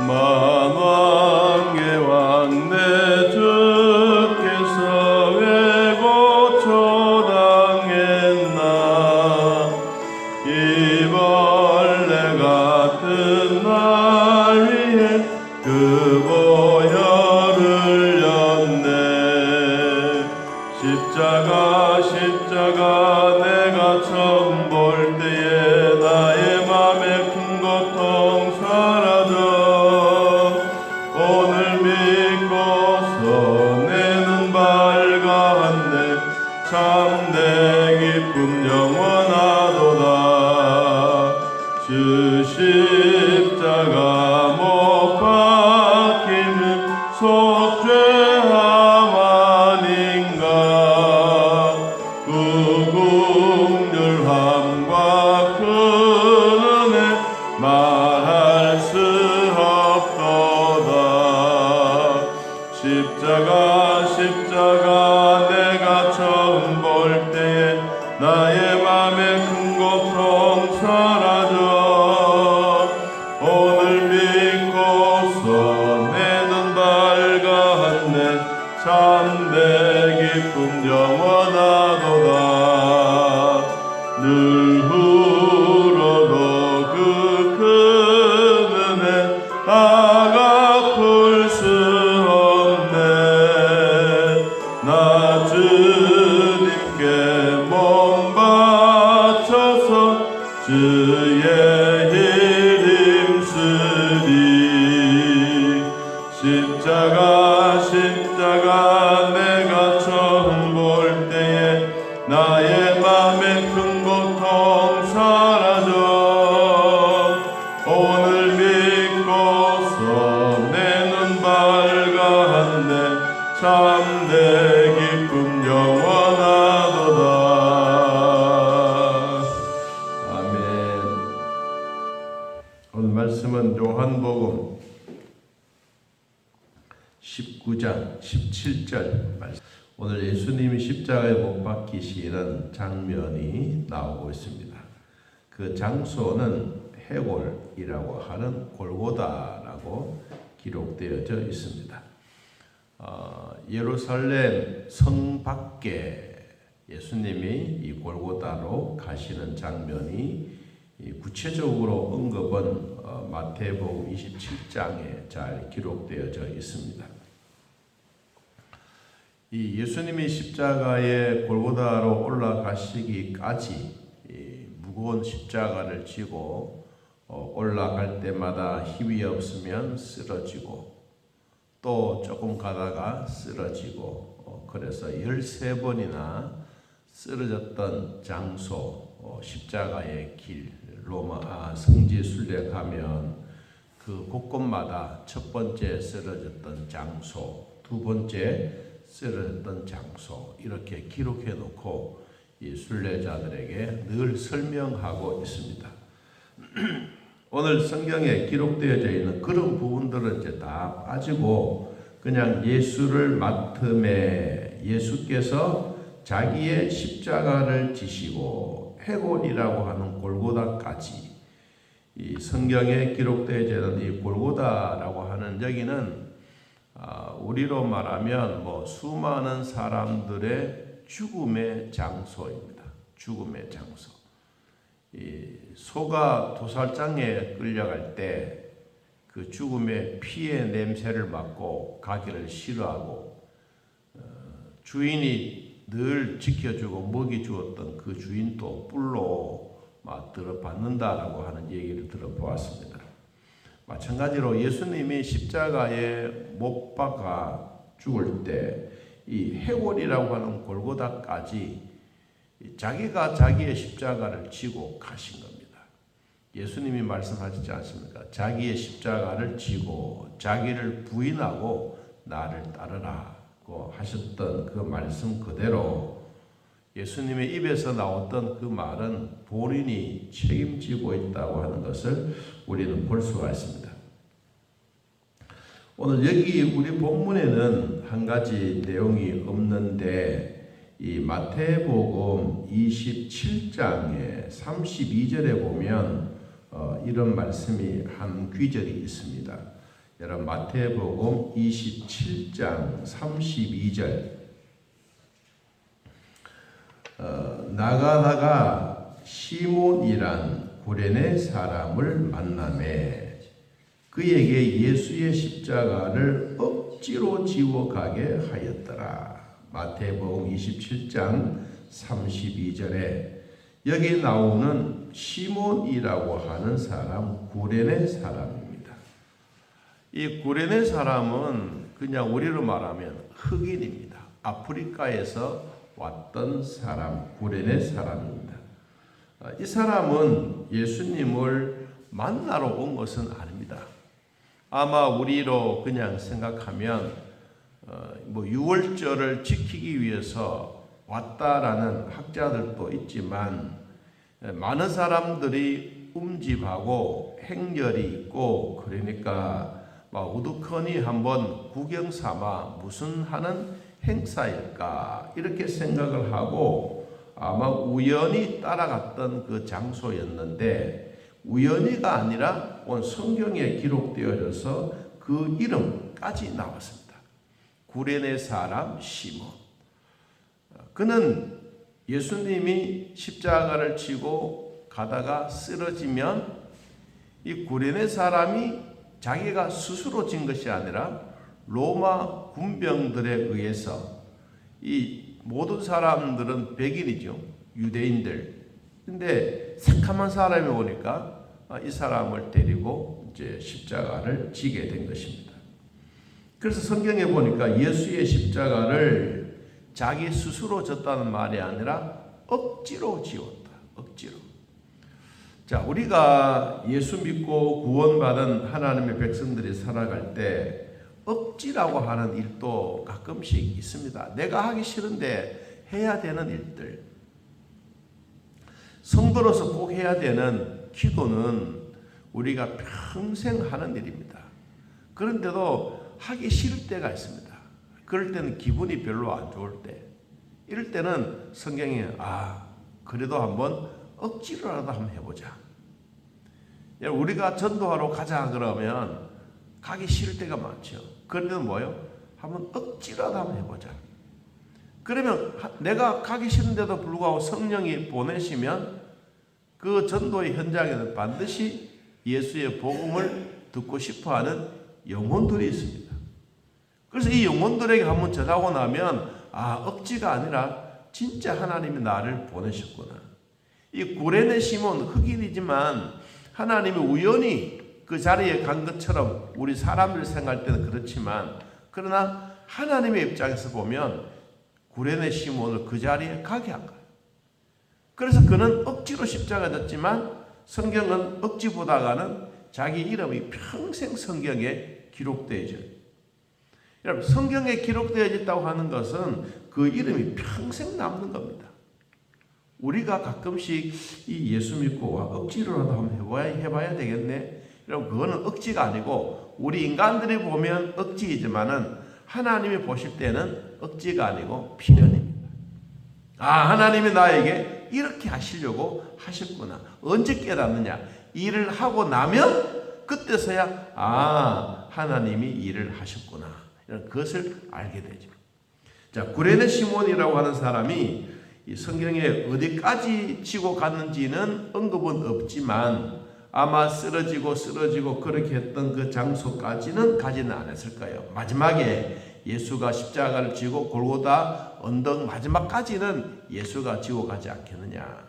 만왕의 왕 내 주께서 왜 고초당했나. 이 벌레 같은 날 위해 그 보혈을 흘렸네. 십자가 내가 처음 볼 때에 나의 맘에 큰 고통 사라져. 오늘 믿고서 내 눈 밝았네. 참내 기쁨 영원하도다. 주 십자가 못 박힘은 속죄함 아닌가. 그 긍휼함과 그 은혜 말할 수 없도다. 십자가 내가 처음 볼 때에 나의 맘에 큰 고통 사라져. 오늘 믿고서 내 눈 밝았네. 참내 기쁨 영원하도다. 늘 울어도 그 큰 은혜 아갚을 수 없네. 나 주님께 몸 바쳐서 주의 일 힘쓰리. 십자가 내가 처음 볼 때에 나의 맘에 큰 고통 사라져. 오늘 믿고서 내 눈 밝았네. 참내 기쁨 영원하도다. 아멘. 오늘 말씀은 요한복음 19장 17절 말씀. 오늘 예수님이 십자가에 못 박히시는 장면이 나오고 있습니다. 그 장소는 해골이라고 하는 골고다라고 기록되어져 있습니다. 예루살렘 성 밖에 예수님이 이 골고다로 가시는 장면이 구체적으로 언급은 마태복음 27장에 잘 기록되어져 있습니다. 이 예수님이 십자가에 골고다로 올라가시기까지 무거운 십자가를 지고 올라갈 때마다 힘이 없으면 쓰러지고 또 조금 가다가 쓰러지고 그래서 13번이나 쓰러졌던 장소, 십자가의 길, 로마 성지 순례 가면 그 곳곳마다 첫 번째 쓰러졌던 장소, 두 번째 쓰러졌던 장소 이렇게 기록해 놓고 이 순례자들에게 늘 설명하고 있습니다. 오늘 성경에 기록되어져 있는 그런 부분들은 이제 다 빠지고 그냥 예수를 맡음에 예수께서 자기의 십자가를 지시고 해골이라고 하는 골고다까지 이 성경에 기록되어져 있는 이 골고다라고 하는 여기는 우리로 말하면 수많은 사람들의 죽음의 장소입니다. 죽음의 장소. 이 소가 도살장에 끌려갈 때 그 죽음의 피의 냄새를 맡고 가기를 싫어하고 주인이 늘 지켜주고 먹이 주었던 그 주인도 뿔로 들어받는다라고 하는 얘기를 들어보았습니다. 마찬가지로 예수님이 십자가에 못 박아 죽을 때 이 해골이라고 하는 골고다까지 자기가 자기의 십자가를 지고 가신 겁니다. 예수님이 말씀하시지 않습니까? 자기의 십자가를 지고 자기를 부인하고 나를 따르라고 하셨던 그 말씀 그대로 예수님의 입에서 나왔던 그 말은 본인이 책임지고 있다고 하는 것을 우리는 볼 수가 있습니다. 오늘 여기 우리 본문에는 한 가지 내용이 없는데 이 마태복음 27장의 32절에 보면 이런 말씀이 한 귀절이 있습니다. 여러분 마태복음 27장 32절 나가다가 시몬이란 구레네 사람을 만나매 그에게 예수의 십자가를 억지로 지워 가게 하였더라. 마태복음 27장 32절에 여기 나오는 시몬이라고 하는 사람 구레네 사람입니다. 이 구레네 사람은 그냥 우리로 말하면 흑인입니다. 아프리카에서 왔던 사람, 구레네 사람입니다. 이 사람은 예수님을 만나러 온 것은 아닙니다. 아마 우리로 그냥 생각하면 유월절을 지키기 위해서 왔다라는 학자들도 있지만 많은 사람들이 음집하고 행렬이 있고 그러니까 우두커니 한번 구경 삼아 무슨 하는 행사일까 이렇게 생각을 하고 아마 우연히 따라갔던 그 장소였는데 우연히가 아니라 온 성경에 기록되어져서 그 이름까지 나왔습니다. 구레네 사람 시몬. 그는 예수님이 십자가를 지고 가다가 쓰러지면 이 구레네 사람이 자기가 스스로 진 것이 아니라 로마 군병들에 의해서 이 모든 사람들은 백인이죠. 유대인들. 근데 새카만 사람이 오니까 이 사람을 데리고 이제 십자가를 지게 된 것입니다. 그래서 성경에 보니까 예수의 십자가를 자기 스스로 졌다는 말이 아니라 억지로 지었다. 억지로. 자, 우리가 예수 믿고 구원받은 하나님의 백성들이 살아갈 때 억지라고 하는 일도 가끔씩 있습니다. 내가 하기 싫은데 해야 되는 일들. 성도로서 꼭 해야 되는 기도는 우리가 평생 하는 일입니다. 그런데도 하기 싫을 때가 있습니다. 그럴 때는 기분이 별로 안 좋을 때. 이럴 때는 성경에 그래도 한번 억지로라도 한번 해보자. 우리가 전도하러 가자 그러면 가기 싫을 때가 많죠. 그런데도 뭐요? 한번 억지로라도 한번 해보자. 그러면 내가 가기 싫은데도 불구하고 성령이 보내시면 그 전도의 현장에는 반드시 예수의 복음을 듣고 싶어하는 영혼들이 있습니다. 그래서 이 영혼들에게 한번 전하고 나면 억지가 아니라 진짜 하나님이 나를 보내셨구나. 이 구레네 시몬 흑인이지만 하나님이 우연히 그 자리에 간 것처럼 우리 사람들 생각할 때는 그렇지만 그러나 하나님의 입장에서 보면 구레네 시몬을 그 자리에 가게 한 거예요. 그래서 그는 억지로 십자가 졌지만 성경은 억지보다가는 자기 이름이 평생 성경에 기록되어져요. 여러분 성경에 기록되어졌다고 하는 것은 그 이름이 평생 남는 겁니다. 우리가 가끔씩 이 예수 믿고 억지로라도 한번 해봐야 되겠네. 여러분 그거는 억지가 아니고 우리 인간들이 보면 억지이지만은 하나님이 보실 때는 억지가 아니고 필연입니다. 하나님이 나에게 이렇게 하시려고 하셨구나. 언제 깨닫느냐? 일을 하고 나면 그때서야 하나님이 일을 하셨구나. 이런 것을 알게 되죠. 자, 구레네 시몬이라고 하는 사람이 이 성경에 어디까지 지고 갔는지는 언급은 없지만 아마 쓰러지고 그렇게 했던 그 장소까지는 가지는 않았을 거예요. 마지막에 예수가 십자가를 지고 골고다 언덕 마지막까지는 예수가 지고 가지 않겠느냐.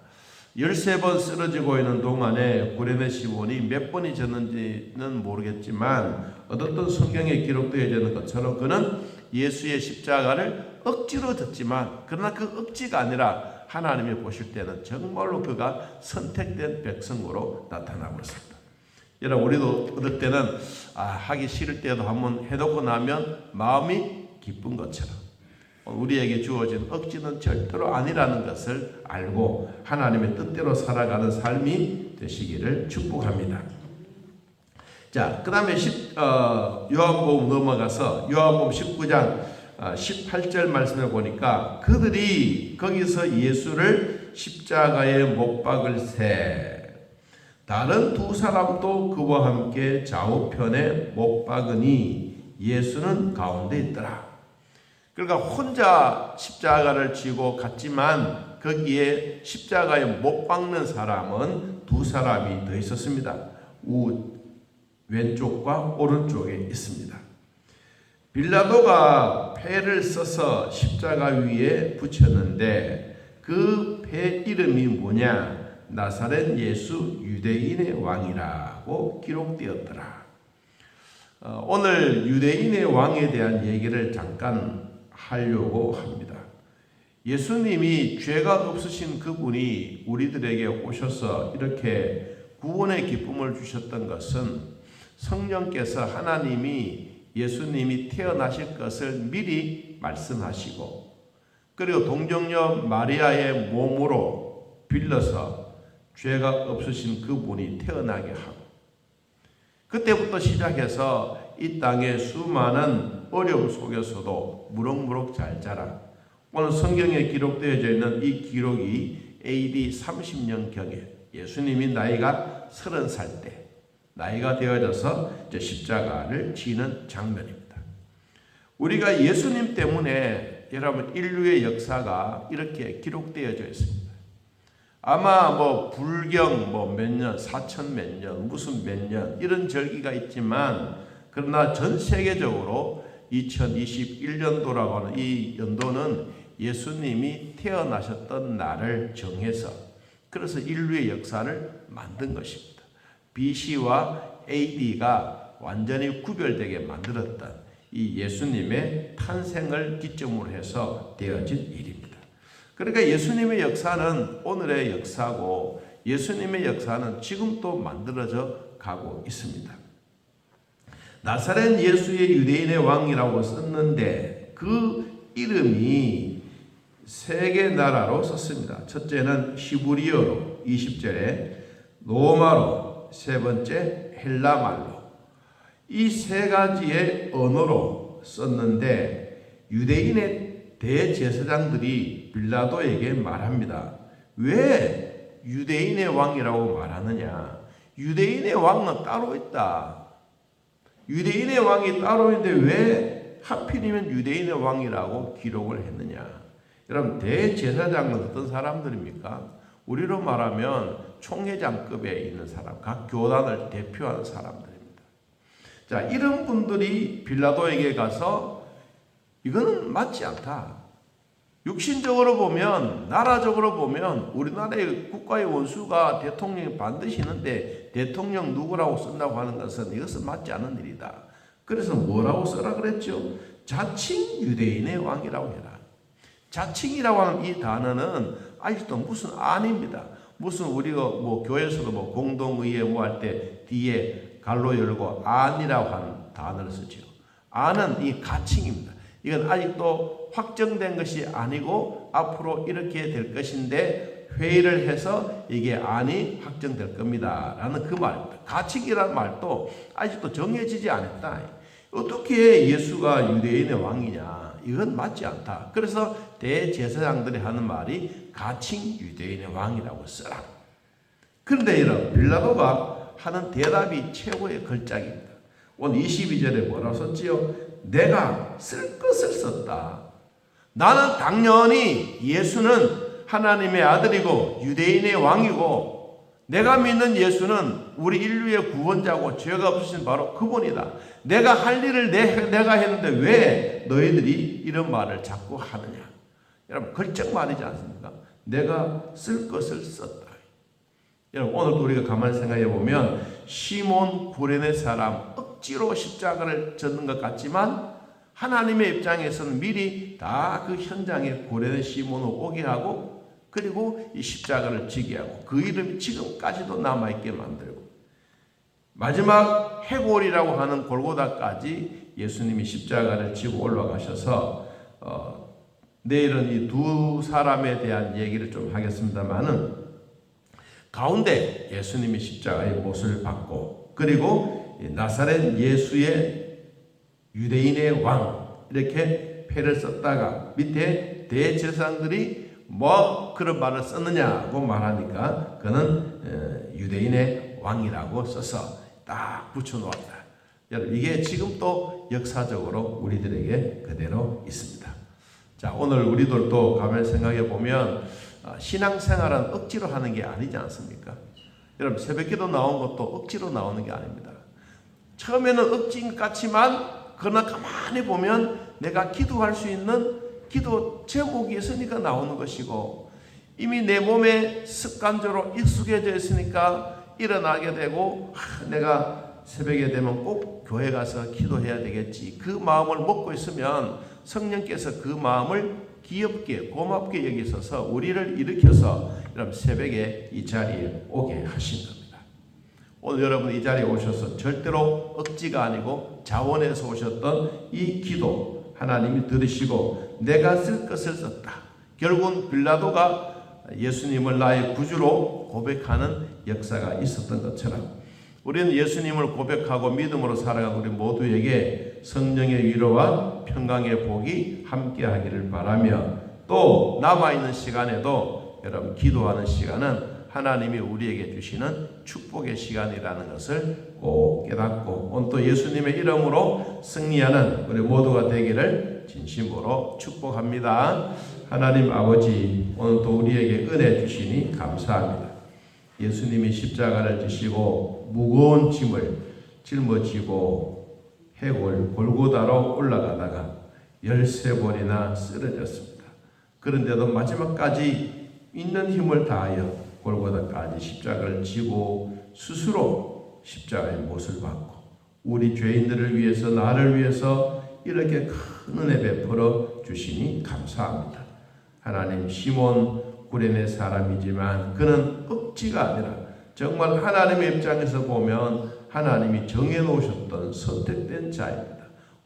13번 쓰러지고 있는 동안에 구레네 시몬이 몇 번이 졌는지는 모르겠지만 어떤 성경에 기록되어 있는 것처럼 그는 예수의 십자가를 억지로 졌지만 그러나 그 억지가 아니라 하나님이 보실 때는 정말로 그가 선택된 백성으로 나타나고 있습니다. 여러분 우리도 어떨 때는 하기 싫을 때도 한번 해놓고 나면 마음이 기쁜 것처럼 우리에게 주어진 억지는 절대로 아니라는 것을 알고 하나님의 뜻대로 살아가는 삶이 되시기를 축복합니다. 자, 그 다음에 요한복음 넘어가서 요한복음 19장 18절 말씀을 보니까 그들이 거기서 예수를 십자가에 못 박을 새 다른 두 사람도 그와 함께 좌우편에 못 박으니 예수는 가운데 있더라. 그러니까 혼자 십자가를 지고 갔지만 거기에 십자가에 못 박는 사람은 두 사람이 더 있었습니다. 왼쪽과 오른쪽에 있습니다. 빌라도가 패를 써서 십자가 위에 붙였는데 그 패 이름이 뭐냐? 나사렛 예수 유대인의 왕이라고 기록되었더라. 오늘 유대인의 왕에 대한 얘기를 잠깐 하려고 합니다. 예수님이 죄가 없으신 그분이 우리들에게 오셔서 이렇게 구원의 기쁨을 주셨던 것은 성령께서 하나님이 예수님이 태어나실 것을 미리 말씀하시고 그리고 동정녀 마리아의 몸으로 빌려서 죄가 없으신 그분이 태어나게 하고 그때부터 시작해서 이 땅의 수많은 어려움 속에서도 무럭무럭 잘 자라. 오늘 성경에 기록되어져 있는 이 기록이 AD 30년경에 예수님이 나이가 30살 때 나이가 되어져서 이제 십자가를 지는 장면입니다. 우리가 예수님 때문에 여러분 인류의 역사가 이렇게 기록되어져 있습니다. 아마 불경 몇 년, 4천 몇 년, 무슨 몇 년 이런 절기가 있지만 그러나 전 세계적으로 2021년도라고 하는 이 연도는 예수님이 태어나셨던 날을 정해서 그래서 인류의 역사를 만든 것입니다. BC와 AD가 완전히 구별되게 만들었던 이 예수님의 탄생을 기점으로 해서 되어진 일입니다. 그러니까 예수님의 역사는 오늘의 역사고 예수님의 역사는 지금도 만들어져 가고 있습니다. 나사렛 예수의 유대인의 왕이라고 썼는데 그 이름이 세 개 나라로 썼습니다. 첫째는 히브리어로 20절에 로마로 세 번째 헬라말로 이 세 가지의 언어로 썼는데 유대인의 대제사장들이 빌라도에게 말합니다. 왜 유대인의 왕이라고 말하느냐? 유대인의 왕은 따로 있다. 유대인의 왕이 따로 있는데 왜 하필이면 유대인의 왕이라고 기록을 했느냐? 여러분 대제사장은 어떤 사람들입니까? 우리로 말하면 총회장급에 있는 사람, 각 교단을 대표하는 사람들입니다. 자, 이런 분들이 빌라도에게 가서 이거는 맞지 않다. 육신적으로 보면, 나라적으로 보면 우리나라의 국가의 원수가 대통령이 반드시 있는데 대통령 누구라고 쓴다고 하는 것은 이것은 맞지 않은 일이다. 그래서 뭐라고 써라 그랬죠? 자칭 유대인의 왕이라고 해라. 자칭이라고 하는 이 단어는 아직도 무슨 안입니다. 무슨 우리가 교회에서도 공동의회 할 때 뒤에 갈로 열고 안이라고 하는 단어를 쓰죠. 안은 이 가칭입니다. 이건 아직도 확정된 것이 아니고 앞으로 이렇게 될 것인데 회의를 해서 이게 안이 확정될 겁니다. 라는 그 말입니다. 가칭이라는 말도 아직도 정해지지 않았다. 어떻게 예수가 유대인의 왕이냐? 이건 맞지 않다. 그래서 대제사장들이 하는 말이 가칭 유대인의 왕이라고 써라. 그런데 이런 빌라도가 하는 대답이 최고의 걸작입니다. 오늘 22절에 뭐라고 썼지요? 내가 쓸 것을 썼다. 나는 당연히 예수는 하나님의 아들이고 유대인의 왕이고 내가 믿는 예수는 우리 인류의 구원자고 죄가 없으신 바로 그분이다. 내가 할 일을 내가 했는데 왜 너희들이 이런 말을 자꾸 하느냐. 여러분 걸쩍 말이지 않습니까? 내가 쓸 것을 썼다. 여러분 오늘도 우리가 가만히 생각해 보면 시몬 구레네 사람 억지로 십자가를 졌는 것 같지만 하나님의 입장에서는 미리 다 그 현장에 구레네 시몬을 오게 하고 그리고 이 십자가를 지게 하고 그 이름이 지금까지도 남아있게 만들고 마지막 해골이라고 하는 골고다까지 예수님이 십자가를 지고 올라가셔서 내일은 이 두 사람에 대한 얘기를 좀 하겠습니다만은 가운데 예수님이 십자가의 못을 받고 그리고 나사렛 예수의 유대인의 왕 이렇게 패를 썼다가 밑에 대제사장들이 뭐 그런 말을 썼느냐고 말하니까 그는 유대인의 왕이라고 써서 딱 붙여놓았다. 여러분 이게 지금 또 역사적으로 우리들에게 그대로 있습니다. 자, 오늘 우리들도 가만히 생각해 보면 신앙생활은 억지로 하는 게 아니지 않습니까? 여러분 새벽기도 나온 것도 억지로 나오는 게 아닙니다. 처음에는 억지인 것 같지만 그러나 가만히 보면 내가 기도할 수 있는 기도 제목이 있으니까 나오는 것이고 이미 내 몸에 습관적으로 익숙해져 있으니까 일어나게 되고 내가 새벽에 되면 꼭 교회 가서 기도해야 되겠지. 그 마음을 먹고 있으면 성령께서 그 마음을 귀엽게 고맙게 여기셔서 우리를 일으켜서 여러분 새벽에 이 자리에 오게 하신 겁니다. 오늘 여러분 이 자리에 오셔서 절대로 억지가 아니고 자원해서 오셨던 이 기도 하나님이 들으시고 내가 쓸 것을 썼다. 결국은 빌라도가 예수님을 나의 구주로 고백하는 역사가 있었던 것처럼 우리는 예수님을 고백하고 믿음으로 살아가는 우리 모두에게 성령의 위로와 평강의 복이 함께하기를 바라며 또 남아있는 시간에도 여러분 기도하는 시간은 하나님이 우리에게 주시는 축복의 시간이라는 것을 꼭 깨닫고 오늘 또 예수님의 이름으로 승리하는 우리 모두가 되기를 진심으로 축복합니다. 하나님 아버지 오늘 또 우리에게 은혜 주시니 감사합니다. 예수님이 십자가를 지시고 무거운 짐을 짊어지고 해골 골고다로 올라가다가 13번이나 쓰러졌습니다. 그런데도 마지막까지 있는 힘을 다하여 골고다까지 십자가를 지고 스스로 십자가의 못을 받고 우리 죄인들을 위해서 나를 위해서 이렇게 큰 은혜 베풀어 주시니 감사합니다. 하나님 시몬 구레네 사람이지만 그는 억지가 아니라 정말 하나님의 입장에서 보면 하나님이 정해놓으셨던 선택된 자입니다.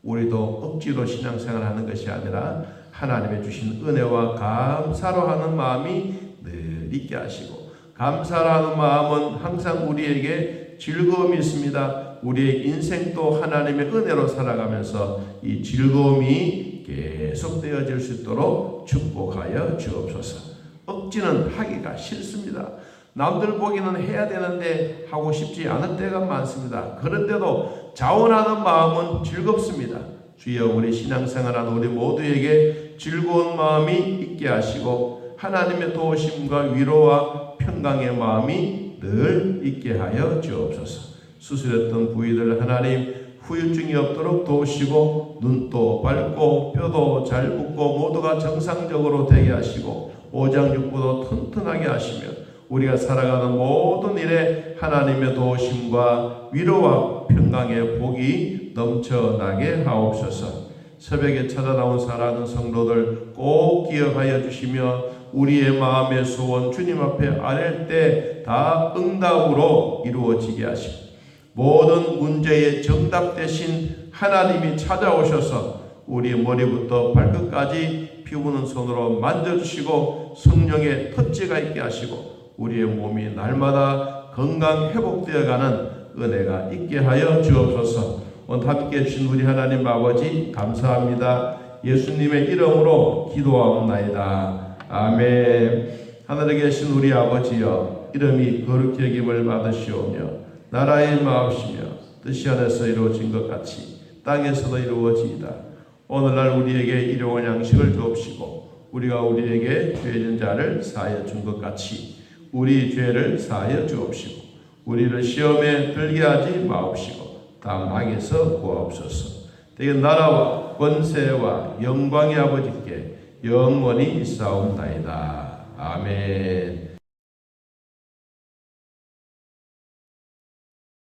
우리도 억지로 신앙생활하는 것이 아니라 하나님의 주신 은혜와 감사로 하는 마음이 늘 있게 하시고 감사라는 마음은 항상 우리에게 즐거움이 있습니다. 우리의 인생도 하나님의 은혜로 살아가면서 이 즐거움이 계속되어질 수 있도록 축복하여 주옵소서. 억지는 하기가 싫습니다. 남들 보기는 해야 되는데 하고 싶지 않을 때가 많습니다. 그런데도 자원하는 마음은 즐겁습니다. 주여 우리 신앙생활하는 우리 모두에게 즐거운 마음이 있게 하시고 하나님의 도우심과 위로와 평강의 마음이 늘 있게 하여 주옵소서. 수술했던 부위들 하나님 후유증이 없도록 도우시고 눈도 밝고 뼈도 잘 붙고 모두가 정상적으로 되게 하시고 오장육부도 튼튼하게 하시며 우리가 살아가는 모든 일에 하나님의 도우심과 위로와 평강의 복이 넘쳐나게 하옵소서. 새벽에 찾아나온 사랑하는 성도들 꼭 기억하여 주시며 우리의 마음의 소원 주님 앞에 아랠 때 다 응답으로 이루어지게 하시고 모든 문제의 정답 대신 하나님이 찾아오셔서 우리 머리부터 발끝까지 피부는 손으로 만져주시고 성령의 터치가 있게 하시고 우리의 몸이 날마다 건강 회복되어가는 은혜가 있게 하여 주옵소서. 오늘 함께해 주신 우리 하나님 아버지 감사합니다. 예수님의 이름으로 기도하옵나이다. 아멘. 하늘에 계신 우리 아버지여 이름이 거룩히 여김을 받으시오며 나라의 마음이시며 뜻이 하늘에서 이루어진 것 같이 땅에서도 이루어지이다. 오늘날 우리에게 일용할 양식을 주옵시고 우리가 우리에게 죄진 자를 사하여 준 것 같이 우리 죄를 사하여 주옵시고 우리를 시험에 들게 하지 마옵시고 다음 악에서 구하옵소서. 되게 나라와 권세와 영광의 아버지께 영원히 있사옵나이다. 아멘.